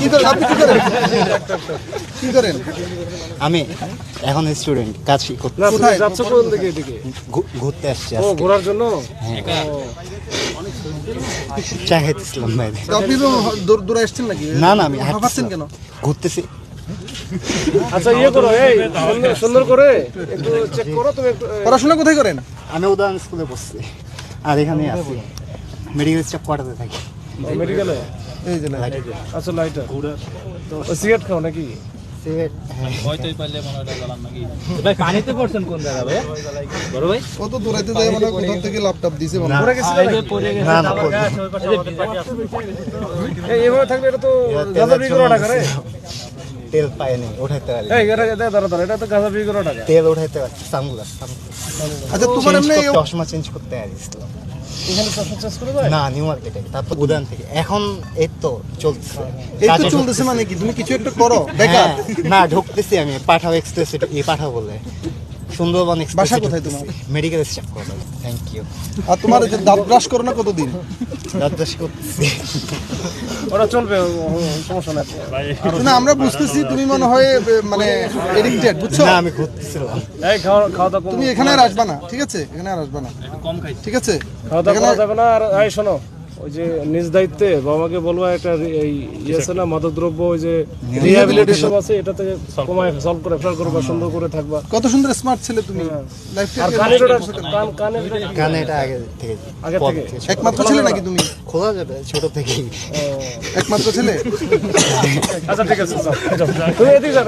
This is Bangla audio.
কি করেন আপনি কি করেন কি করেন আমি এখন স্টুডেন্ট কাজ করতে না তুমি যাচ্ছ কোন দিকে এদিকে ঘুরতে আসছি ও আজকে ঘোরার জন্য চা খাইতেছিলাম ভাই তো আপনি তো দূরে আসছেন নাকি না না আমি হাঁপাচ্ছেন কেন ঘুরতেছি আচ্ছা ইয়ে করো এই সুন্দর করে একটু চেক করো তুমি একটু পড়াশোনা কোথায় করেন আমি উদাহরণ স্কুলে পড়ছি আর এখানে আছি মেডিকেল স্টাফ কোয়ার্টারে থাকি মেডিকেলে এই যে আচ্ছা লাইটার তো সিগারেট খাও নাকি ভাই পানিতে পড়ছেন কোন জায়গা ভাই বড় ভাই কত দূরাইতে যায় মানে কোথা থেকে ল্যাপটপ দিছে মনে হয়। পড়ে গেছিল এই যে পড়ে গেছে না না এইভাবে থাকলে এটা তো গাঁজা বিক্রি করা টাকা রে তেল পাইনি উঠাইতে পারি এই এটা দাঁড়া এটা তো গাঁজা বিক্রি করা টাকা তেল উঠাইতে পারছি সানগ্লাস আচ্ছা তোমার এমনি চশমা চেঞ্জ করতে আসছিলাম এখানে চশমা চেঞ্জ করে দেয় না নিউ মার্কেটে তারপর উদান থেকে এখন এই তো চলছে এই তো চলতেছে মানে কি তুমি কিছু একটা করো বেকার না ঢুকতেছি আমি পাঠাও এক্সপ্রেস পাঠাও বলে সুন্দরবন এক্সপ্রেস বাসা কোথায় তোমার? মেডিকেল স্টাফ করে থ্যাংক ইউ আর তোমার এই যে দাঁত ব্রাশ করো না কতদিন দাদাস করতেছি ওরা চলবে সমস্যা নাই না আমরা বুঝতেছি তুমি মনে হয় মানে এডিক্টেড বুঝছো না আমি ঘুরতেছিলাম এই খাওয়া দাওয়া তুমি এখানে আর আসবা না ঠিক আছে এখানে আর আসবা না কম খাই ঠিক আছে খাওয়া দাওয়া করা যাবে না আর এই শোনো ওই যে নিজ দায়িত্বে বাবাকে বলবো একটা এই ইয়ে আছে না মাদকদ্রব্য ওই যে রিহ্যাবিলিটেশন আছে এটাতে কমায় সলভ করে ফেল করবা সুন্দর করে থাকবা কত সুন্দর স্মার্ট ছেলে তুমি লাইফ আর কানের ওটা কানের গানে এটা আগে থেকে আগে পর থেকে? থেকে। একমাত্র ছেলে নাকি তুমি খোলা যাবে ছোট থেকেই একমাত্র ছেলে আচ্ছা ঠিক আছে যাও তুমি এদিকে যাও